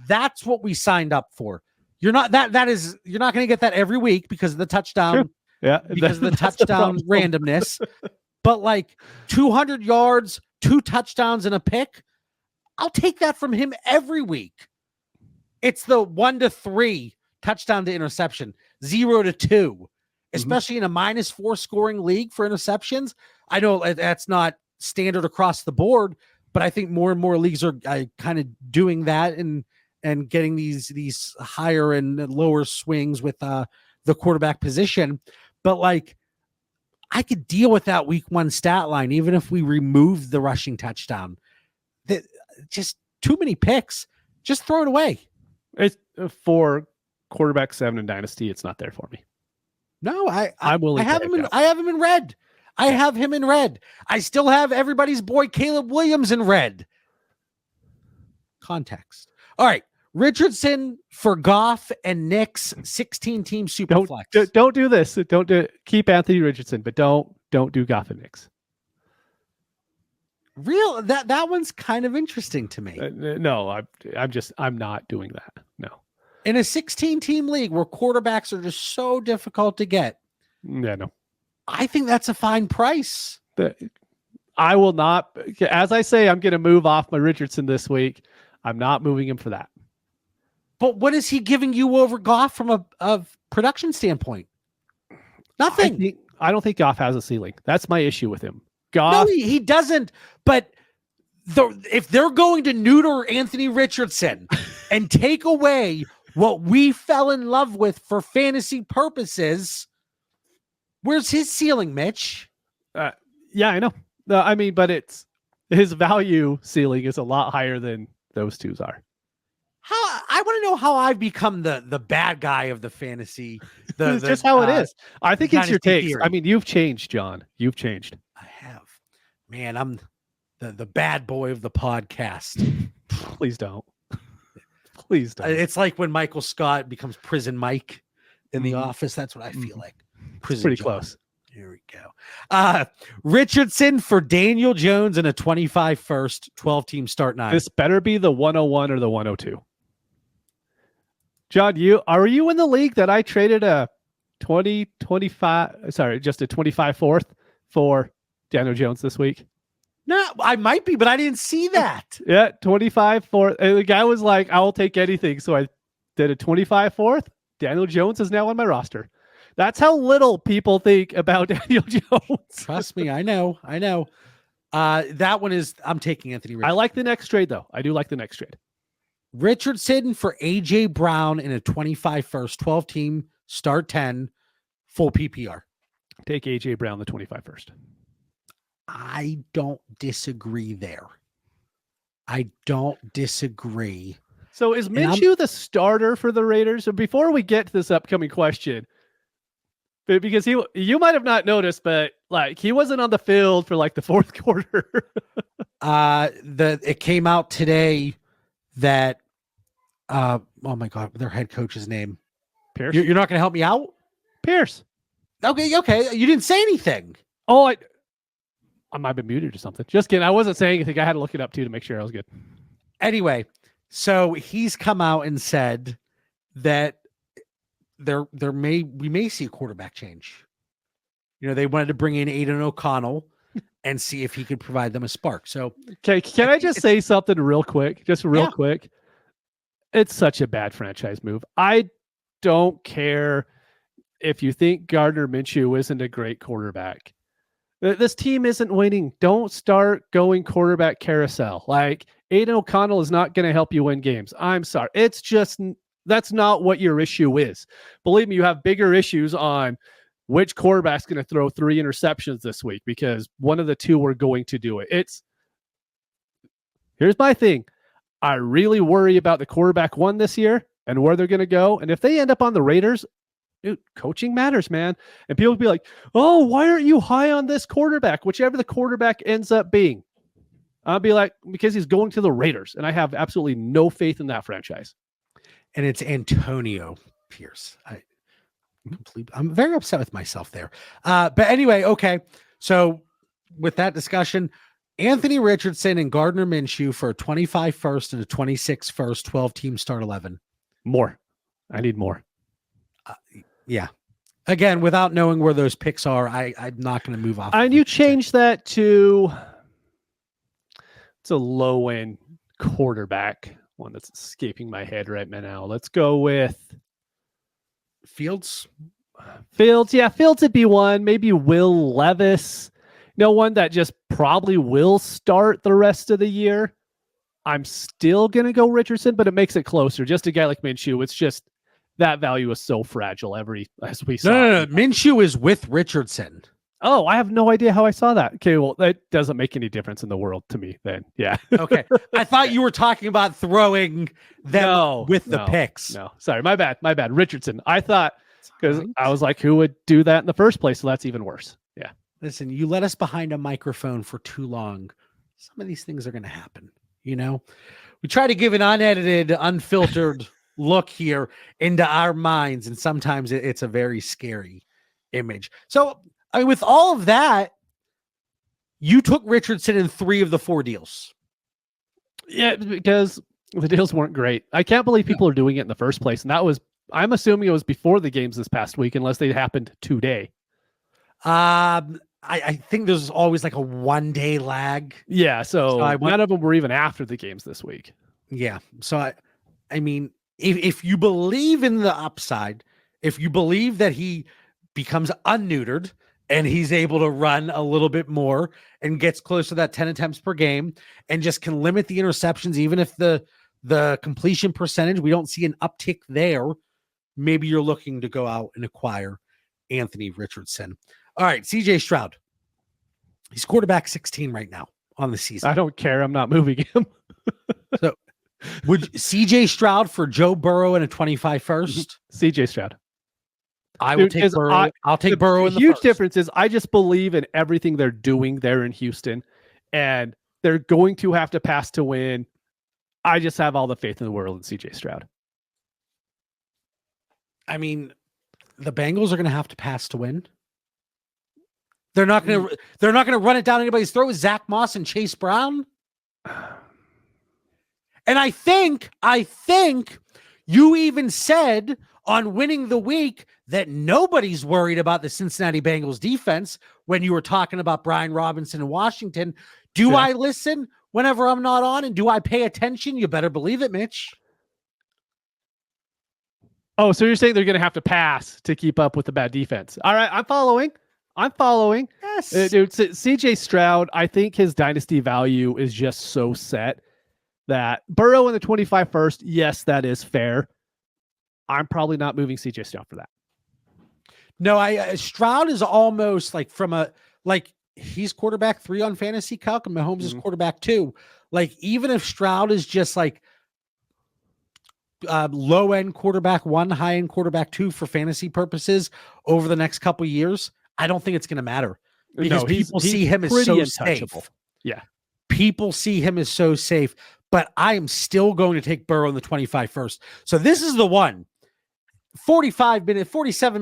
That's what we signed up for. You're not going to get that every week because of the touchdown. Sure. Yeah. Because of the touchdown randomness. But like 200 yards, 2 touchdowns, and a pick, I'll take that from him every week. It's the 1 to 3 touchdown to interception, 0 to 2, especially in a -4 scoring league for interceptions. I know that's not standard across the board, but I think more and more leagues are kind of doing that and getting these higher and lower swings with the quarterback position. But like, I could deal with that week 1 stat line, even if we remove the rushing touchdown. Just too many picks. Just throw it away. It's for quarterback 7 in Dynasty. It's not there for me. No, I'm willing. I have him in red. I have him in red. I still have everybody's boy Caleb Williams in red. Context. All right. Richardson for Goff and Knicks 16-team Superflex. Don't do this. Don't do it. Keep Anthony Richardson, but don't do Goff and Knicks. That one's kind of interesting to me. No, I'm not doing that. No. In a 16-team league where quarterbacks are just so difficult to get, Yeah, no. I think that's a fine price. I will not. As I say, I'm going to move off my Richardson this week. I'm not moving him for that. But what is he giving you over Goff from a production standpoint? Nothing. I don't think Goff has a ceiling. That's my issue with him. Goff, No, he doesn't. But if they're going to neuter Anthony Richardson and take away what we fell in love with for fantasy purposes, where's his ceiling, Mitch? Yeah, I know. No, I mean, but it's his value ceiling is a lot higher than those two's are. I want to know how I've become the bad guy of the fantasy. It's just how it is. I think it's your Dynasty takes. Theory. I mean, you've changed, John. You've changed. I have. Man, I'm the bad boy of the podcast. Please don't. Please don't. It's like when Michael Scott becomes Prison Mike in The Office. That's what I feel like. Prison Pretty John. close. Here we go. Richardson for Daniel Jones in a 25 first, 12-team start 9. This better be the 101 or the 102. John, are you in the league that I traded a 25 fourth for Daniel Jones this week? No, I might be, but I didn't see that. Yeah, 25 fourth. And the guy was like, I will take anything. So I did a 25 fourth. Daniel Jones is now on my roster. That's how little people think about Daniel Jones. Trust me, I know. That one is, I'm taking Anthony Richardson. I like the next trade, though. I do like the next trade. Richardson for A.J. Brown in a 25 first, 12-team start 10, full PPR. Take A.J. Brown, the 25 first. I don't disagree there. I don't disagree. So is Minshew the starter for the Raiders? So before we get to this upcoming question, because you might have not noticed, but like he wasn't on the field for like the fourth quarter. It came out today that oh my God, their head coach's name. Pierce. You're not going to help me out? Pierce. Okay. You didn't say anything. Oh, I might have been muted or something. Just kidding. I wasn't saying anything. I had to look it up too to make sure I was good. Anyway, so he's come out and said that we may see a quarterback change. You know, they wanted to bring in Aiden O'Connell and see if he could provide them a spark. So, okay, can I just say something real quick? Just real quick. It's such a bad franchise move. I don't care if you think Gardner Minshew isn't a great quarterback. This team isn't winning. Don't start going quarterback carousel. Like, Aiden O'Connell is not going to help you win games. I'm sorry. It's just, that's not what your issue is. Believe me, you have bigger issues on which quarterback's going to throw 3 interceptions this week, because one of the two are going to do it. Here's my thing. I really worry about the quarterback one this year and where they're going to go. And if they end up on the Raiders, dude, coaching matters, man. And people be like, oh, why aren't you high on this quarterback? Whichever the quarterback ends up being. I'll be like, because he's going to the Raiders. And I have absolutely no faith in that franchise. And it's Antonio Pierce. I'm very upset with myself there. But anyway, okay. So with that discussion, Anthony Richardson and Gardner Minshew for a 25 first and a 26 first, 12-team start 11. More. I need more. Yeah. Again, without knowing where those picks are, I'm not going to move off. And you change that to it's a low-end quarterback, one that's escaping my head right now. Let's go with Fields. Yeah, Fields would be one. Maybe Will Levis. No one that just probably will start the rest of the year. I'm still going to go Richardson, but it makes it closer. Just a guy like Minshew, it's just that value is so fragile as we saw. No. Minshew is with Richardson. Oh, I have no idea how I saw that. Okay, well, that doesn't make any difference in the world to me then. Yeah. Okay. I thought you were talking about throwing them with the picks. No, sorry. My bad. Richardson. I thought, because I was like, who would do that in the first place? So that's even worse. Yeah. Listen, you let us behind a microphone for too long. Some of these things are going to happen. You know, we try to give an unedited, unfiltered look here into our minds. And sometimes it's a very scary image. So, I mean, with all of that, you took Richardson in 3 of the 4 deals. Yeah, because The deals weren't great. I can't believe people are doing it in the first place. And I'm assuming it was before the games this past week, unless they happened today. I think there's always like a 1 day lag. Yeah. So none of them were even after the games this week. Yeah. So I mean, if you believe in the upside, if you believe that he becomes unneutered and he's able to run a little bit more and gets close to that 10 attempts per game and just can limit the interceptions, even if the completion percentage, we don't see an uptick there, maybe you're looking to go out and acquire Anthony Richardson. All right, CJ Stroud. He's quarterback 16 right now on the season. I don't care. I'm not moving him. So would CJ Stroud for Joe Burrow in a 25 first? CJ Stroud. I will take Burrow. I'll take Burrow in the huge first. Difference is I just believe in everything they're doing there in Houston, and they're going to have to pass to win. I just have all the faith in the world in CJ Stroud. I mean, the Bengals are going to have to pass to win. They're not going to run it down anybody's throat with Zach Moss and Chase Brown. And I think you even said on Winning the Week that nobody's worried about the Cincinnati Bengals defense when you were talking about Brian Robinson in Washington. Do I listen whenever I'm not on, and do I pay attention? You better believe it, Mitch. Oh, so you're saying they're going to have to pass to keep up with the bad defense. All right, I'm following. Yes. Dude, CJ Stroud, I think his dynasty value is just so set that Burrow in the 25 first, yes, that is fair. I'm probably not moving CJ Stroud for that. No, Stroud is almost like he's quarterback 3 on Fantasy Calc, and Mahomes is quarterback 2. Like, even if Stroud is just like low end quarterback 1, high end quarterback 2 for fantasy purposes over the next couple of years, I don't think it's going to matter because people see him as so untouchable. safe. Yeah. People see him as so safe, but I am still going to take Burrow in the 25 first. So this is the one. 47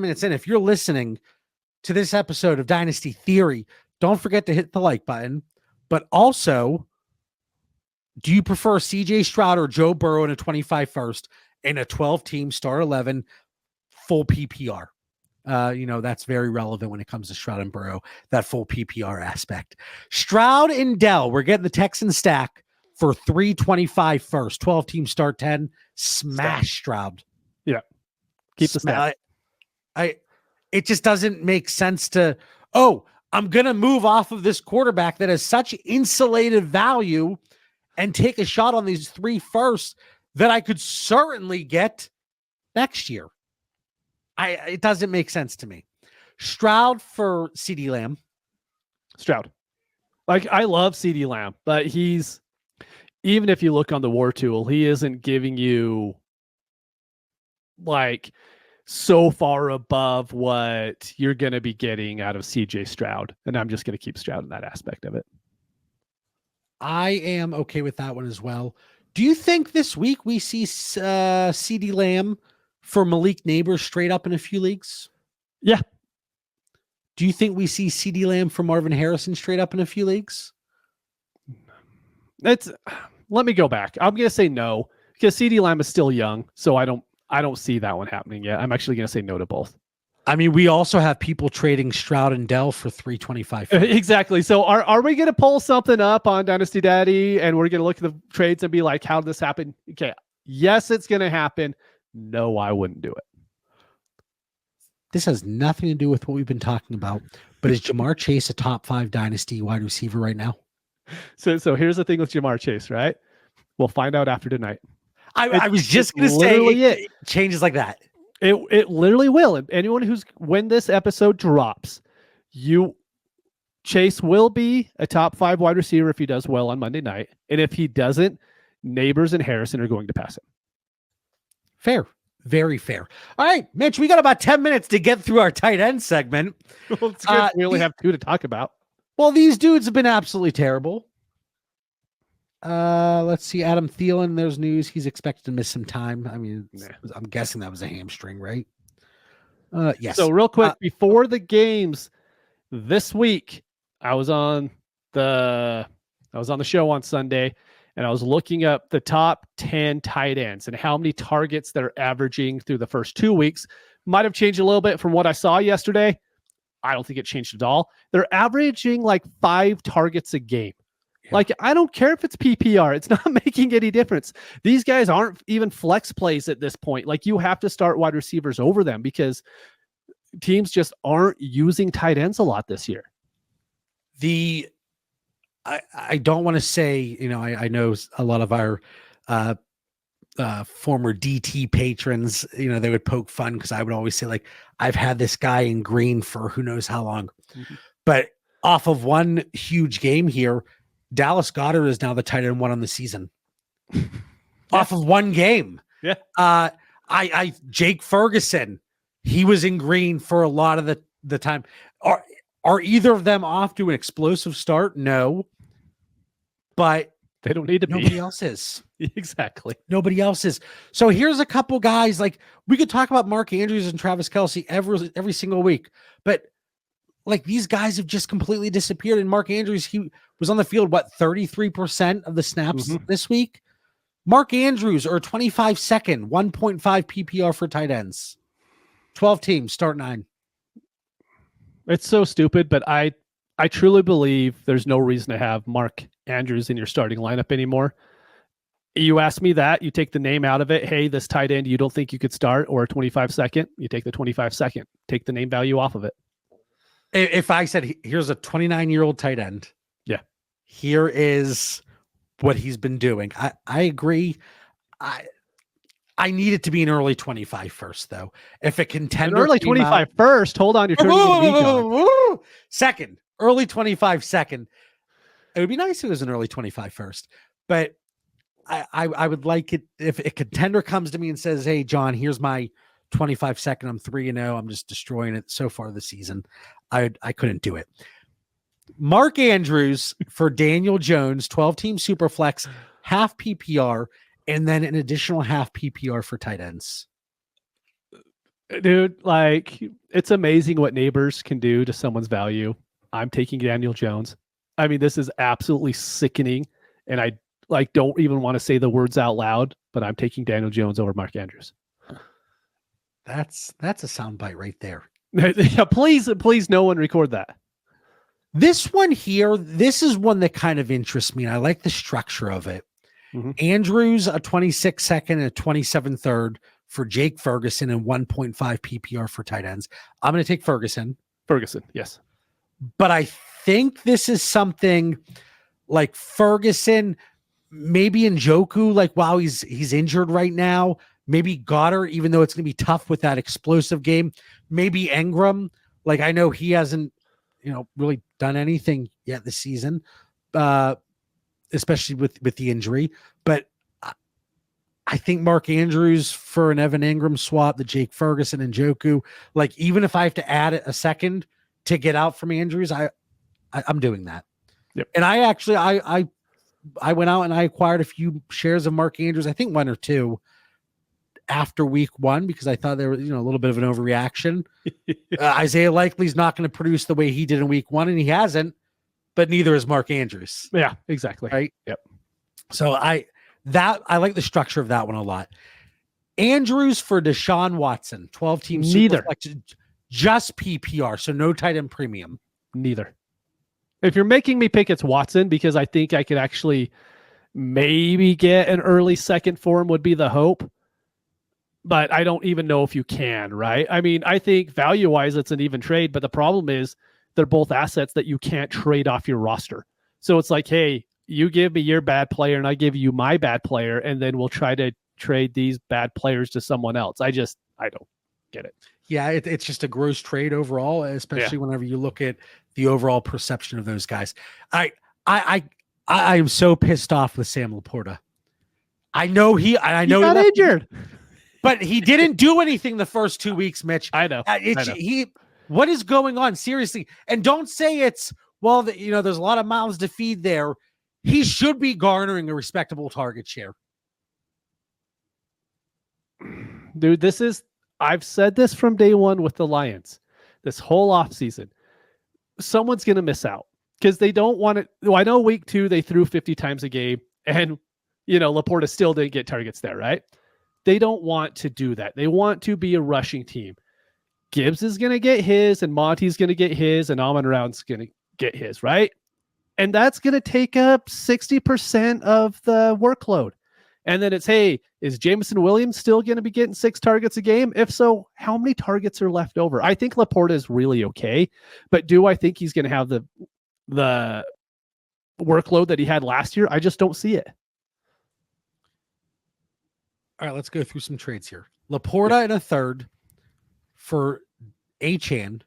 minutes in, if you're listening to this episode of Dynasty Theory, don't forget to hit the like button. But also, do you prefer CJ Stroud or Joe Burrow in a 25 first in a 12-team star 11 full PPR? That's very relevant when it comes to Stroud and Burrow, that full PPR aspect. Stroud and Dell, we're getting the Texan stack for 325 first, 12-team start 10. Smash Stroud. Yeah. Keep the stack. It just doesn't make sense to, I'm going to move off of this quarterback that has such insulated value and take a shot on these 3 firsts that I could certainly get next year. It doesn't make sense to me. Stroud for CeeDee Lamb. Stroud. Like, I love CeeDee Lamb, but even if you look on the War Tool, he isn't giving you like so far above what you're going to be getting out of CJ Stroud. And I'm just going to keep Stroud in that aspect of it. I am okay with that one as well. Do you think this week we see CeeDee Lamb for Malik Neighbors straight up in a few leagues? Yeah. Do you think we see CeeDee Lamb for Marvin Harrison straight up in a few leagues? Let me go back. I'm going to say no because CeeDee Lamb is still young. So I don't see that one happening yet. I'm actually going to say no to both. I mean, we also have people trading Stroud and Dell for 325. Exactly. So are we going to pull something up on Dynasty Daddy and we're going to look at the trades and be like, how did this happen? Okay. Yes, it's going to happen. No, I wouldn't do it. This has nothing to do with what we've been talking about, but is Jamar Chase a top 5 Dynasty wide receiver right now? So here's the thing with Jamar Chase, right? We'll find out after tonight. I was just going to say it changes like that. It literally will. And anyone when this episode drops, Chase will be a top 5 wide receiver if he does well on Monday night. And if he doesn't, Neighbors and Harrison are going to pass him. Fair. Very fair. All right, Mitch, we got about 10 minutes to get through our tight end segment. Well, it's good. We only have 2 to talk about. Well, these dudes have been absolutely terrible. Let's see. Adam Thielen, there's news. He's expected to miss some time. I mean, I'm guessing that was a hamstring, right? Yes. So real quick, before the games this week, I was on the show on Sunday, and I was looking up the top 10 tight ends and how many targets they're averaging through the first 2 weeks. Might have changed a little bit from what I saw yesterday. I don't think it changed at all. They're averaging like 5 targets a game. Yeah. Like, I don't care if it's PPR. It's not making any difference. These guys aren't even flex plays at this point. Like, you have to start wide receivers over them because teams just aren't using tight ends a lot this year. I don't want to say, I know a lot of our former DT patrons, they would poke fun because I would always say, like, I've had this guy in green for who knows how long. Mm-hmm. But off of one huge game here, Dallas Goedert is now the tight end 1 on the season. Off of one game. Yeah. Jake Ferguson, he was in green for a lot of the time. Are either of them off to an explosive start? No. But they don't need to be. Nobody else is. Exactly. Nobody else is. So here's a couple guys. Like, we could talk about Mark Andrews and Travis Kelce every single week, but like, these guys have just completely disappeared. And Mark Andrews, he was on the field, 33% of the snaps this week? Mark Andrews, or 25-second, 1.5 PPR for tight ends. 12 teams, start 9. It's so stupid, but I truly believe there's no reason to have Mark Andrews in your starting lineup anymore. You ask me that, you take the name out of it. Hey, this tight end, you don't think you could start, or a 25-second, you take the 25-second, take the name value off of it. If I said, here's a 29-year-old tight end. Yeah. Here is what he's been doing. I agree. I need it to be an early 25 first, though. If a contender, an early 25 first, hold on, you're turning second, early 25 second. It would be nice if it was an early 25 first, but I would like it if a contender comes to me and says, "Hey, John, here's my 25 second. I'm 3-0. I'm just destroying it so far this season." I couldn't do it. Mark Andrews for Daniel Jones, 12-team Superflex, half PPR, and then an additional half PPR for tight ends. Dude, like, it's amazing what neighbors can do to someone's value. I'm taking Daniel Jones. I mean, this is absolutely sickening, and I don't even want to say the words out loud, but I'm taking Daniel Jones over Mark Andrews. That's a soundbite right there. Yeah, please, no one record that. This one here, this is one that kind of interests me, and I like the structure of it. Mm-hmm. Andrews, a 26-second and a 27-third for Jake Ferguson, and 1.5 PPR for tight ends. I'm going to take Ferguson. Yes. But I think this is something like Ferguson, maybe Njoku, like, wow, he's injured right now. Maybe Goddard, even though it's going to be tough with that explosive game. Maybe Engram. Like, I know he hasn't, really done anything yet this season, especially with the injury. But I think Mark Andrews for an Evan Engram swap, the Jake Ferguson and Njoku, like, even if I have to add a second to get out from Andrews, I'm doing that. Yep. And I actually, I went out and I acquired a few shares of Mark Andrews. I think 1 or 2. After week 1, because I thought there was, a little bit of an overreaction. Isaiah Likely's not going to produce the way he did in week 1, and he hasn't, but neither is Mark Andrews. Yeah, exactly. Right. Yep. So I like the structure of that one a lot. Andrews for Deshaun Watson, 12-team. Neither. Just PPR. So no tight end premium. Neither. If you're making me pick, it's Watson, because I think I could actually maybe get an early second for him would be the hope. But I don't even know if you can, right? I mean, I think value-wise, it's an even trade, but the problem is they're both assets that you can't trade off your roster. So it's like, hey, you give me your bad player and I give you my bad player, and then we'll try to trade these bad players to someone else. I don't get it. Yeah, it's just a gross trade overall, especially whenever you look at the overall perception of those guys. I am so pissed off with Sam Laporta. I know he got injured. But he didn't do anything the first 2 weeks, Mitch. I know. What is going on? Seriously. And don't say it's, well, there's a lot of mouths to feed there. He should be garnering a respectable target share. Dude, I've said this from day one with the Lions, this whole offseason. Someone's going to miss out because they don't want it. Well, I know week 2, they threw 50 times a game, and Laporta still didn't get targets there, right? They don't want to do that. They want to be a rushing team. Gibbs is going to get his, and Monty's going to get his, and Amon-Ra's going to get his, right? And that's going to take up 60% of the workload. And then it's, hey, is Jameson Williams still going to be getting 6 targets a game? If so, how many targets are left over? I think Laporta is really okay, but do I think he's going to have the workload that he had last year? I just don't see it. All right, let's go through some trades here. Laporta in a third for Achane.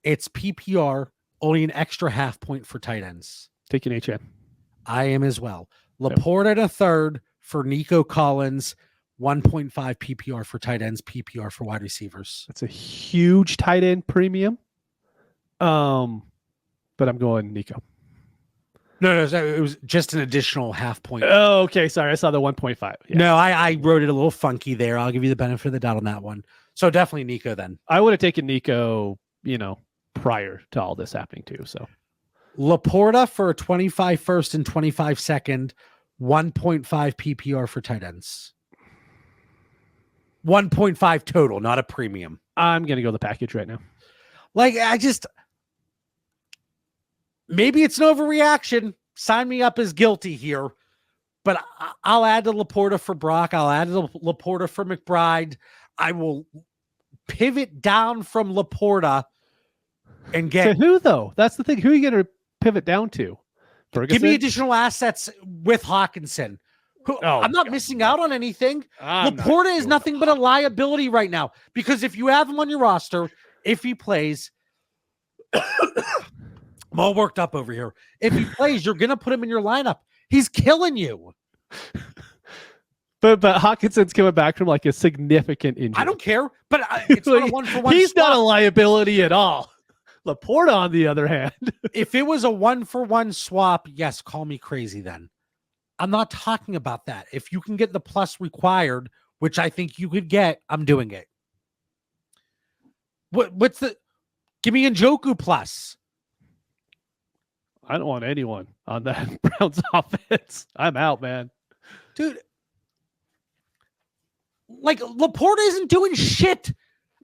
It's PPR, only an extra half point for tight ends. Taking Achane. I am as well. Laporta in a third for Nico Collins, 1.5 PPR for tight ends, PPR for wide receivers. That's a huge tight end premium. But I'm going Nico. No, it was just an additional half point. Oh, okay. Sorry, I saw the 1.5. Yeah. No, I wrote it a little funky there. I'll give you the benefit of the doubt on that one. So definitely Nico then. I would have taken Nico, prior to all this happening too. So Laporta for a 25 first and 25 second, 1.5 PPR for tight ends. 1.5 total, not a premium. I'm going to go the package right now. Maybe it's an overreaction. Sign me up as guilty here. But I'll add to Laporta for Brock. I'll add to Laporta for McBride. I will pivot down from Laporta and get... To who, though? That's the thing. Who are you going to pivot down to? Ferguson? Give me additional assets with Hawkinson. I'm not missing out on anything. Laporta is nothing but a liability right now. Because if you have him on your roster, if he plays... I'm all worked up over here. If he plays, you're going to put him in your lineup. He's killing you. But Hawkinson's coming back from a significant injury. I don't care, but it's not a one-for-one He's swap. not a liability at all. Laporta, on the other hand. If it was a one-for-one swap, yes, call me crazy then. I'm not talking about that. If you can get the plus required, which I think you could get, I'm doing it. What's the... Give me Njoku plus. I don't want anyone on that Browns offense. I'm out, man. Dude, Laporta isn't doing shit.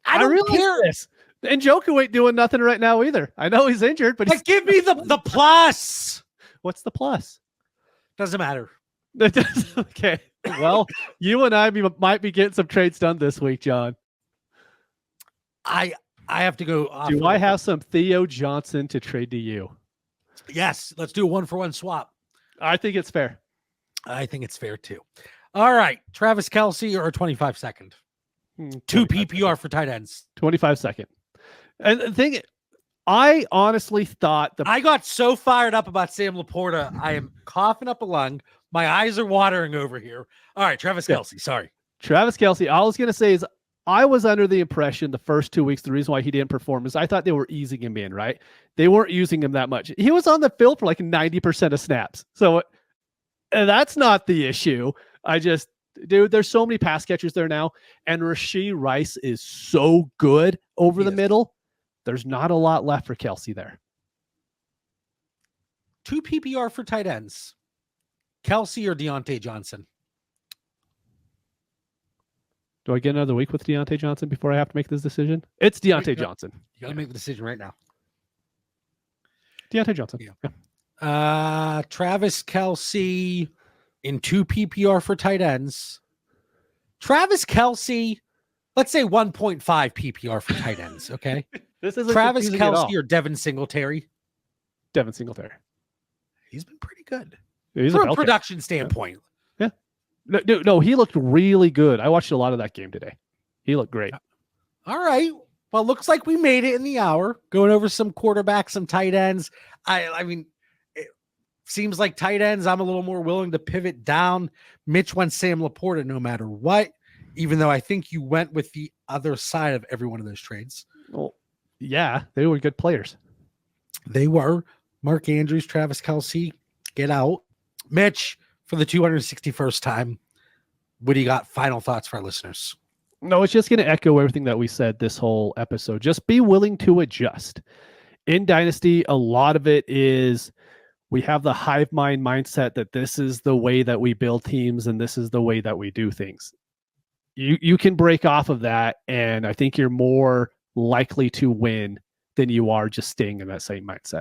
I don't care. This. And Njoku ain't doing nothing right now either. I know he's injured, but give me the plus. What's the plus? Doesn't matter. Okay. Well, you and I might be getting some trades done this week, John. I have to go. Do I have some Theo Johnson to trade to you? Yes, let's do a one-for-one swap. I think it's fair. I think it's fair too. All right, Travis Kelce or 25 second. 2 PPR for tight ends. 25 second. And the thing, I honestly thought I got so fired up about Sam Laporta. I am coughing up a lung. My eyes are watering over here. All right, Travis Kelce. Sorry. Travis Kelce. All I was going to say is I was under the impression the first 2 weeks, the reason why he didn't perform is I thought they were easing him in, right? They weren't using him that much. He was on the field for 90% of snaps. So that's not the issue. Dude, there's so many pass catchers there now. And Rashee Rice is so good over the middle. There's not a lot left for Kelce there. 2 PPR for tight ends. Kelce or Deontay Johnson? Do I get another week with Deontay Johnson before I have to make this decision? It's Deontay Johnson. You got to make the decision right now. Deontay Johnson. Yeah. Travis Kelce in 2 PPR for tight ends. Travis Kelce, let's say 1.5 PPR for tight ends. Okay. This is Travis Kelce or Devin Singletary? Devin Singletary. He's been pretty good. He's from a production standpoint. Yeah. No, he looked really good. I watched a lot of that game today. He looked great. All right. Well, looks like we made it in the hour. Going over some quarterbacks, some tight ends. I mean, it seems like tight ends, I'm a little more willing to pivot down. Mitch went Sam Laporta no matter what, even though I think you went with the other side of every one of those trades. Well, yeah, they were good players. They were. Mark Andrews, Travis Kelce, get out. Mitch, for the 261st time, what do you got? Final thoughts for our listeners? No, it's just going to echo everything that we said this whole episode. Just be willing to adjust. In Dynasty, a lot of it is we have the hive mind mindset that this is the way that we build teams and this is the way that we do things. You can break off of that, and I think you're more likely to win than you are just staying in that same mindset.